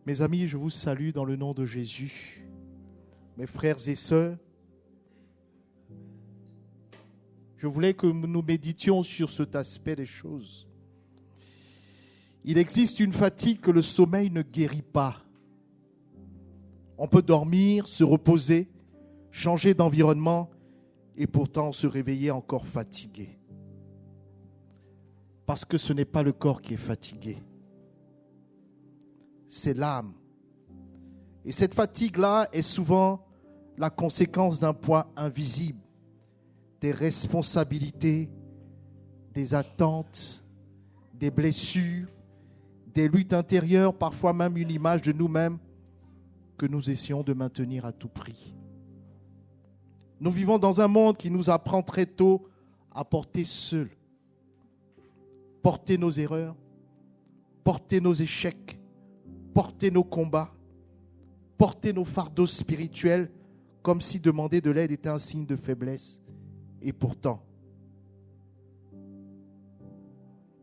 Mes amis, je vous salue dans le nom de Jésus. Mes frères et sœurs, je voulais que nous méditions sur cet aspect des choses. Il existe une fatigue que le sommeil ne guérit pas. On peut dormir, se reposer, changer d'environnement et pourtant se réveiller encore fatigué. Parce que ce n'est pas le corps qui est fatigué. C'est l'âme. Et cette fatigue-là est souvent la conséquence d'un poids invisible, des responsabilités, des attentes, des blessures, des luttes intérieures, parfois même une image de nous-mêmes que nous essayons de maintenir à tout prix. Nous vivons dans un monde qui nous apprend très tôt à porter seul, porter nos erreurs, porter nos échecs, porter nos combats, porter nos fardeaux spirituels, comme si demander de l'aide était un signe de faiblesse. Et pourtant,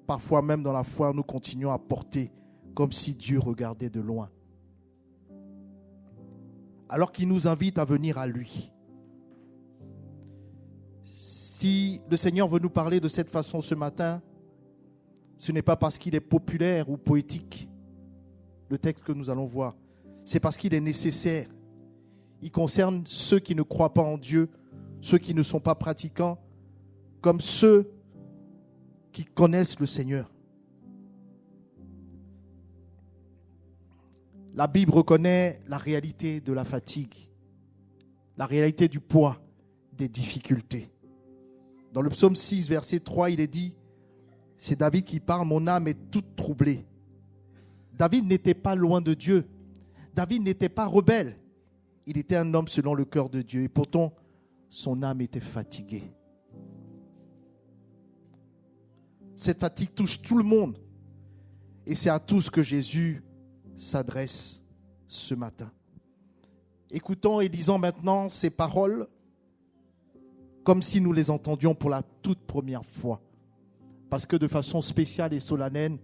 parfois même dans la foi, nous continuons à porter comme si Dieu regardait de loin. Alors qu'il nous invite à venir à lui. Si le Seigneur veut nous parler de cette façon ce matin, ce n'est pas parce qu'il est populaire ou poétique, le texte que nous allons voir. C'est parce qu'il est nécessaire. Il concerne ceux qui ne croient pas en Dieu, ceux qui ne sont pas pratiquants, comme ceux qui connaissent le Seigneur. La Bible reconnaît la réalité de la fatigue, la réalité du poids, des difficultés. Dans le psaume 6, verset 3, il est dit, c'est David qui parle, mon âme est toute troublée. David n'était pas loin de Dieu. David n'était pas rebelle. Il était un homme selon le cœur de Dieu. Et pourtant, son âme était fatiguée. Cette fatigue touche tout le monde. Et c'est à tous que Jésus s'adresse ce matin. Écoutons et lisons maintenant ces paroles comme si nous les entendions pour la toute première fois. Parce que de façon spéciale et solennelle,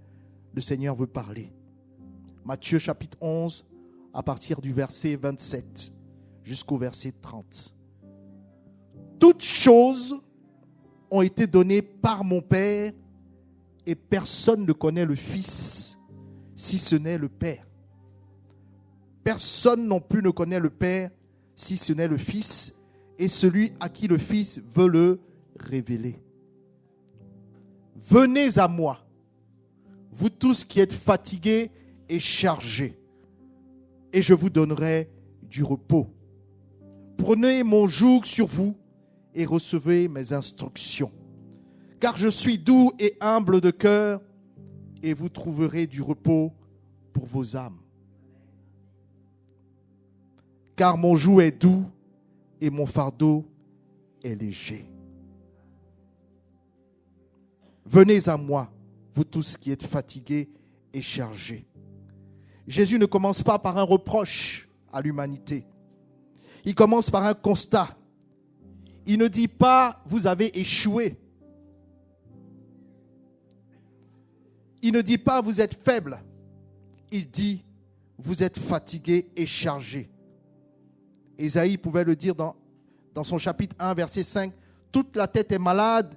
le Seigneur veut parler. Matthieu chapitre 11, à partir du verset 27 jusqu'au verset 30. Toutes choses ont été données par mon Père et personne ne connaît le Fils si ce n'est le Père. Personne non plus ne connaît le Père si ce n'est le Fils et celui à qui le Fils veut le révéler. Venez à moi, vous tous qui êtes fatigués et chargés, et je vous donnerai du repos. Prenez mon joug sur vous et recevez mes instructions. Car je suis doux et humble de cœur, et vous trouverez du repos pour vos âmes. Car mon joug est doux et mon fardeau est léger. Venez à moi, vous tous qui êtes fatigués et chargés. Jésus ne commence pas par un reproche à l'humanité. Il commence par un constat. Il ne dit pas « vous avez échoué ». Il ne dit pas « vous êtes faible ». Il dit « vous êtes fatigués et chargés ». Ésaïe pouvait le dire dans son chapitre 1, verset 5. « Toute la tête est malade,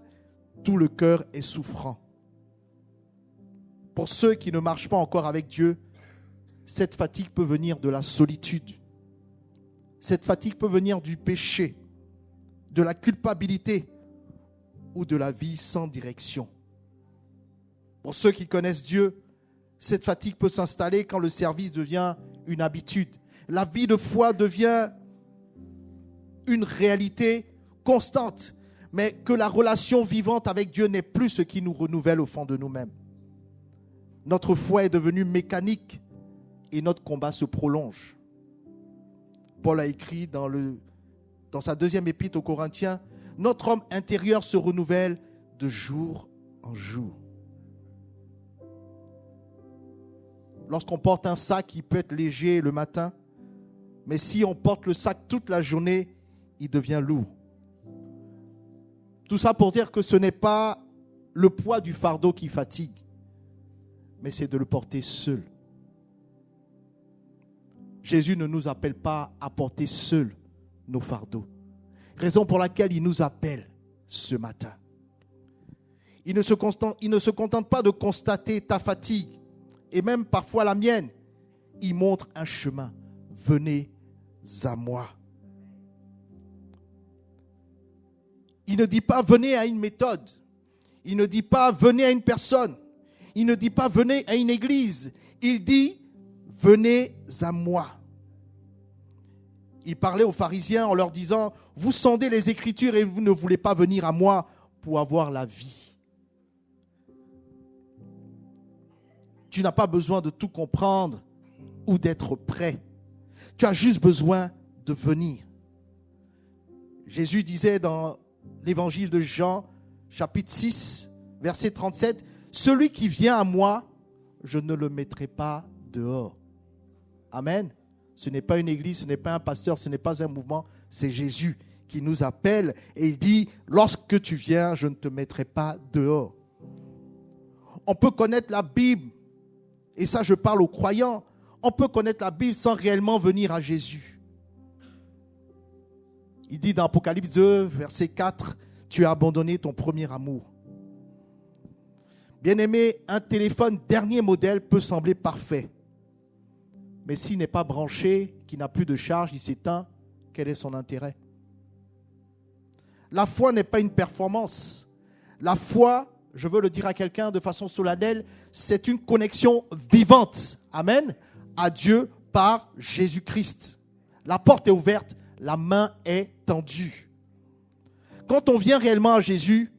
tout le cœur est souffrant ». Pour ceux qui ne marchent pas encore avec Dieu, cette fatigue peut venir de la solitude. Cette fatigue peut venir du péché, de la culpabilité ou de la vie sans direction. Pour ceux qui connaissent Dieu, cette fatigue peut s'installer quand le service devient une habitude. La vie de foi devient une réalité constante, mais que la relation vivante avec Dieu n'est plus ce qui nous renouvelle au fond de nous-mêmes. Notre foi est devenue mécanique et notre combat se prolonge. Paul a écrit dans sa deuxième épître aux Corinthiens, « Notre homme intérieur se renouvelle de jour en jour. » Lorsqu'on porte un sac, il peut être léger le matin, mais si on porte le sac toute la journée, il devient lourd. Tout ça pour dire que ce n'est pas le poids du fardeau qui fatigue, mais c'est de le porter seul. Jésus ne nous appelle pas à porter seuls nos fardeaux. Raison pour laquelle il nous appelle ce matin. Il ne se contente pas de constater ta fatigue et même parfois la mienne. Il montre un chemin. Venez à moi. Il ne dit pas venez à une méthode. Il ne dit pas venez à une personne. Il ne dit pas venez à une église. Il dit venez à moi. Il parlait aux pharisiens en leur disant vous sondez les Écritures et vous ne voulez pas venir à moi pour avoir la vie. Tu n'as pas besoin de tout comprendre ou d'être prêt. Tu as juste besoin de venir. Jésus disait dans l'évangile de Jean, chapitre 6, verset 37, « Celui qui vient à moi, je ne le mettrai pas dehors. » Amen. Ce n'est pas une église, ce n'est pas un pasteur, ce n'est pas un mouvement, c'est Jésus qui nous appelle et il dit « Lorsque tu viens, je ne te mettrai pas dehors. » On peut connaître la Bible, et ça je parle aux croyants, on peut connaître la Bible sans réellement venir à Jésus. Il dit dans Apocalypse 2, verset 4, « Tu as abandonné ton premier amour. » Bien-aimé, un téléphone dernier modèle peut sembler parfait. Mais s'il n'est pas branché, qu'il n'a plus de charge, il s'éteint, quel est son intérêt? La foi n'est pas une performance. La foi, je veux le dire à quelqu'un de façon solennelle, c'est une connexion vivante, amen, à Dieu par Jésus-Christ. La porte est ouverte, la main est tendue. Quand on vient réellement à Jésus,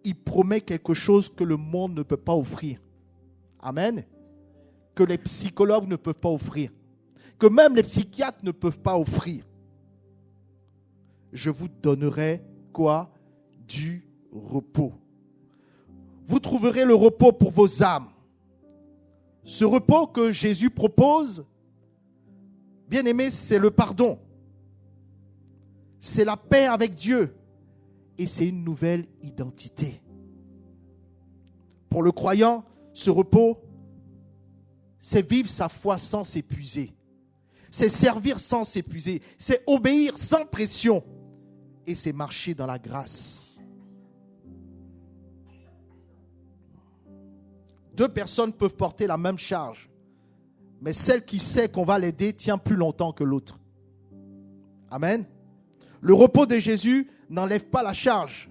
il promet quelque chose que le monde ne peut pas offrir. Amen. Que les psychologues ne peuvent pas offrir. Que même les psychiatres ne peuvent pas offrir. Je vous donnerai quoi? Du repos. Vous trouverez le repos pour vos âmes. Ce repos que Jésus propose, bien aimé, c'est le pardon. C'est la paix avec Dieu. Et c'est une nouvelle identité. Pour le croyant, ce repos, c'est vivre sa foi sans s'épuiser. C'est servir sans s'épuiser. C'est obéir sans pression. Et c'est marcher dans la grâce. Deux personnes peuvent porter la même charge. Mais celle qui sait qu'on va l'aider tient plus longtemps que l'autre. Amen. Le repos de Jésus n'enlève pas la charge.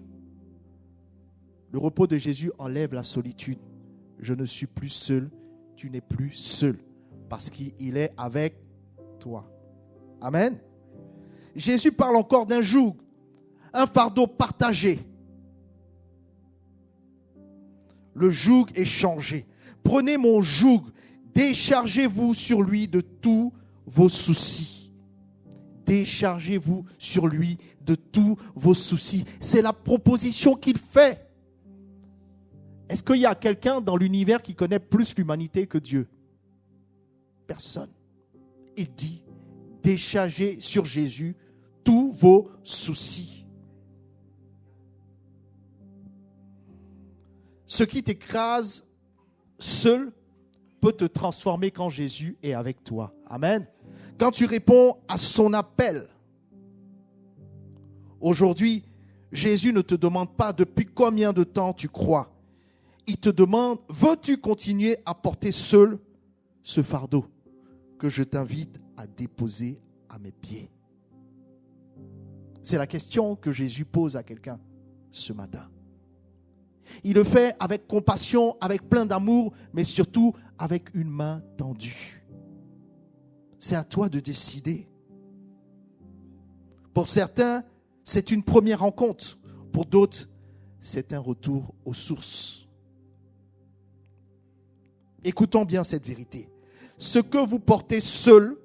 Le repos de Jésus enlève la solitude. Je ne suis plus seul, tu n'es plus seul, parce qu'il est avec toi. Amen. Jésus parle encore d'un joug, un fardeau partagé. Le joug est changé. Prenez mon joug, déchargez-vous sur lui de tous vos soucis. Déchargez-vous sur lui de tous vos soucis. C'est la proposition qu'il fait. Est-ce qu'il y a quelqu'un dans l'univers qui connaît plus l'humanité que Dieu? Personne. Il dit, déchargez sur Jésus tous vos soucis. Ce qui t'écrase seul peut te transformer quand Jésus est avec toi. Amen. Quand tu réponds à son appel. Aujourd'hui, Jésus ne te demande pas depuis combien de temps tu crois. Il te demande, veux-tu continuer à porter seul ce fardeau que je t'invite à déposer à mes pieds? C'est la question que Jésus pose à quelqu'un ce matin. Il le fait avec compassion, avec plein d'amour, mais surtout avec une main tendue. C'est à toi de décider. Pour certains, c'est une première rencontre. Pour d'autres, c'est un retour aux sources. Écoutons bien cette vérité. Ce que vous portez seul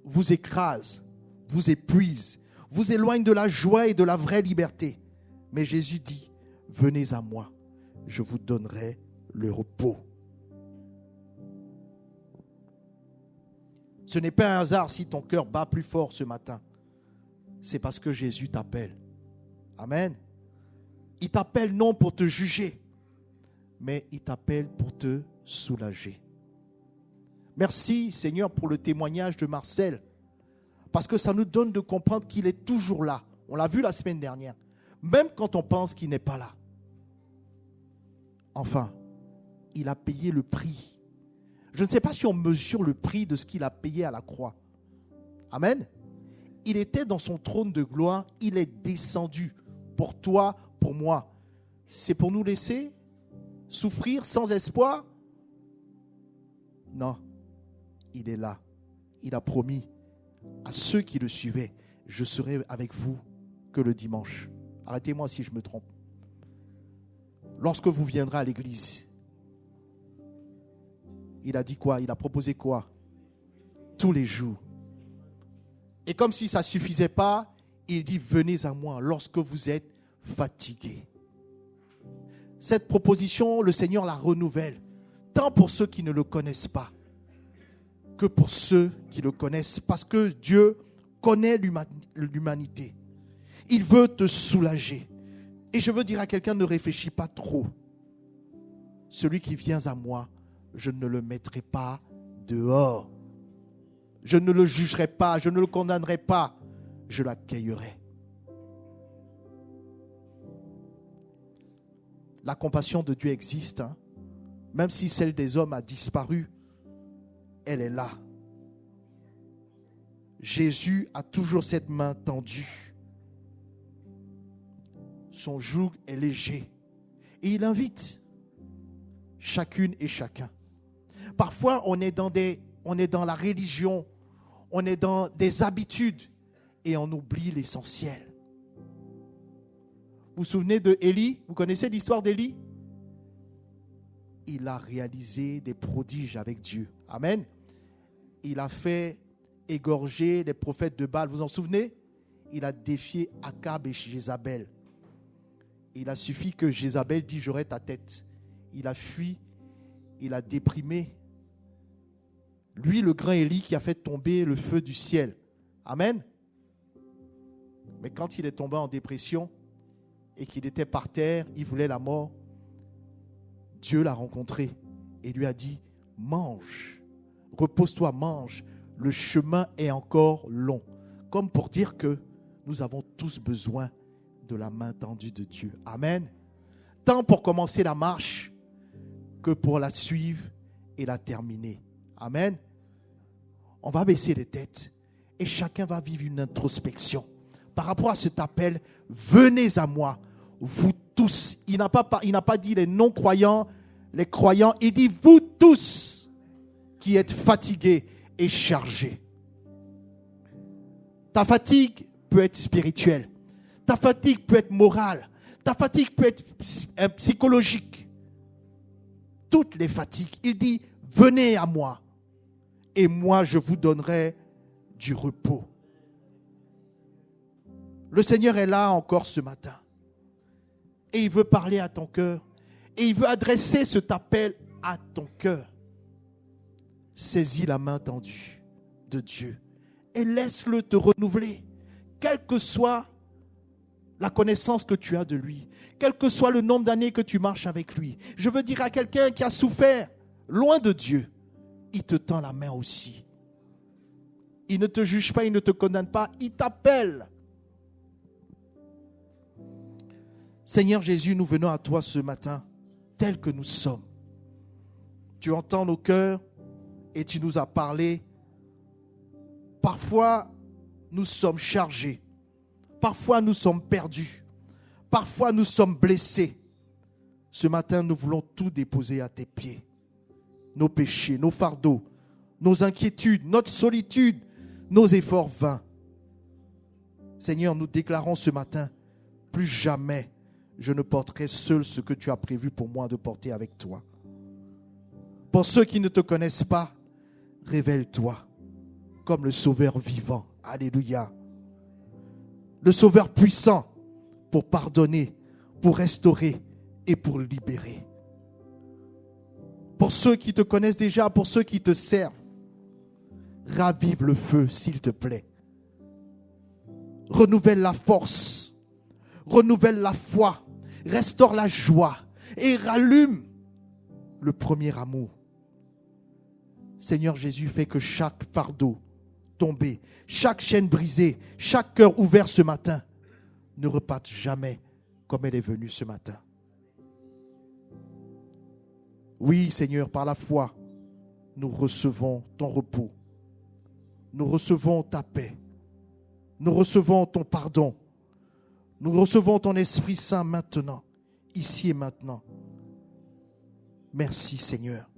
vous écrase, vous épuise, vous éloigne de la joie et de la vraie liberté. Mais Jésus dit, venez à moi, je vous donnerai le repos. Ce n'est pas un hasard si ton cœur bat plus fort ce matin. C'est parce que Jésus t'appelle. Amen. Il t'appelle non pour te juger, mais il t'appelle pour te soulager. Merci Seigneur pour le témoignage de Marcel. Parce que ça nous donne de comprendre qu'il est toujours là. On l'a vu la semaine dernière. Même quand on pense qu'il n'est pas là. Enfin, il a payé le prix. Je ne sais pas si on mesure le prix de ce qu'il a payé à la croix. Amen. Il était dans son trône de gloire. Il est descendu pour toi, pour moi. C'est pour nous laisser souffrir sans espoir? Non. Il est là. Il a promis à ceux qui le suivaient, je serai avec vous que le dimanche. Arrêtez-moi si je me trompe. Lorsque vous viendrez à l'église, il a dit quoi? Il a proposé quoi? Tous les jours. Et comme si ça ne suffisait pas, il dit, venez à moi lorsque vous êtes fatigués. Cette proposition, le Seigneur la renouvelle, tant pour ceux qui ne le connaissent pas, que pour ceux qui le connaissent, parce que Dieu connaît l'humanité. Il veut te soulager. Et je veux dire à quelqu'un, ne réfléchis pas trop. Celui qui vient à moi, je ne le mettrai pas dehors. Je ne le jugerai pas, je ne le condamnerai pas. Je l'accueillerai. La compassion de Dieu existe, hein? Même si celle des hommes a disparu, elle est là. Jésus a toujours cette main tendue. Son joug est léger. Et il invite chacune et chacun. Parfois, on est dans la religion, on est dans des habitudes et on oublie l'essentiel. Vous vous souvenez de Élie? Vous connaissez l'histoire d'Élie? Il a réalisé des prodiges avec Dieu. Amen. Il a fait égorger les prophètes de Baal. Vous vous en souvenez? Il a défié Akab et Jézabel. Il a suffi que Jézabel dise j'aurai ta tête. Il a fui, il a déprimé. Lui, le grand Élie qui a fait tomber le feu du ciel. Amen. Mais quand il est tombé en dépression et qu'il était par terre, il voulait la mort, Dieu l'a rencontré et lui a dit, mange, repose-toi, mange, le chemin est encore long. Comme pour dire que nous avons tous besoin de la main tendue de Dieu. Amen. Tant pour commencer la marche que pour la suivre et la terminer. Amen. On va baisser les têtes et chacun va vivre une introspection par rapport à cet appel. Venez à moi, vous tous. Il n'a pas dit les non-croyants, les croyants. Il dit vous tous qui êtes fatigués et chargés. Ta fatigue peut être spirituelle. Ta fatigue peut être morale. Ta fatigue peut être psychologique. Toutes les fatigues. Il dit, venez à moi et moi je vous donnerai du repos. Le Seigneur est là encore ce matin. Et il veut parler à ton cœur. Et il veut adresser cet appel à ton cœur. Saisis la main tendue de Dieu et laisse-le te renouveler. Quelle que soit la connaissance que tu as de lui, quel que soit le nombre d'années que tu marches avec lui. Je veux dire à quelqu'un qui a souffert loin de Dieu, il te tend la main aussi. Il ne te juge pas, il ne te condamne pas, il t'appelle. Seigneur Jésus, nous venons à toi ce matin, tels que nous sommes. Tu entends nos cœurs et tu nous as parlé. Parfois, nous sommes chargés. Parfois, nous sommes perdus. Parfois, nous sommes blessés. Ce matin, nous voulons tout déposer à tes pieds. Nos péchés, nos fardeaux, nos inquiétudes, notre solitude, nos efforts vains. Seigneur, nous déclarons ce matin, plus jamais je ne porterai seul ce que tu as prévu pour moi de porter avec toi. Pour ceux qui ne te connaissent pas, révèle-toi comme le Sauveur vivant. Alléluia. Le Sauveur puissant pour pardonner, pour restaurer et pour libérer. Pour ceux qui te connaissent déjà, pour ceux qui te servent, ravive le feu, s'il te plaît. Renouvelle la force, renouvelle la foi, restaure la joie et rallume le premier amour. Seigneur Jésus, fais que chaque fardeau tombé, chaque chaîne brisée, chaque cœur ouvert ce matin ne reparte jamais comme elle est venue ce matin. Oui, Seigneur, par la foi, nous recevons ton repos. Nous recevons ta paix. Nous recevons ton pardon. Nous recevons ton Esprit Saint maintenant, ici et maintenant. Merci, Seigneur.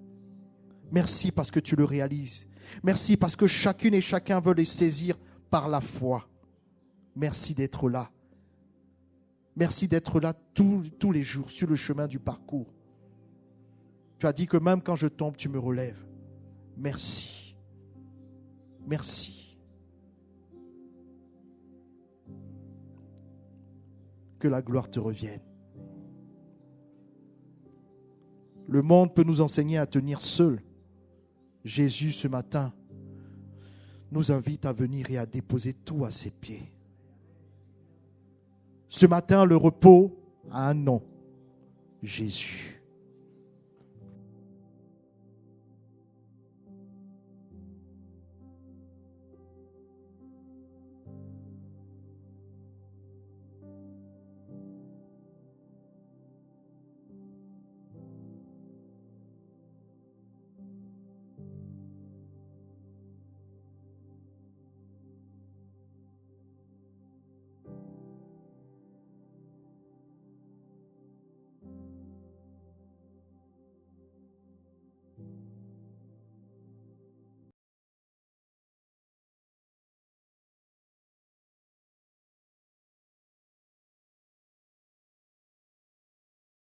Merci parce que tu le réalises. Merci parce que chacune et chacun veut les saisir par la foi. Merci d'être là. Merci d'être là tous les jours sur le chemin du parcours. Tu as dit que même quand je tombe, tu me relèves. Merci. Merci. Que la gloire te revienne. Le monde peut nous enseigner à tenir seul. Jésus, ce matin, nous invite à venir et à déposer tout à ses pieds. Ce matin, le repos a un nom. Jésus.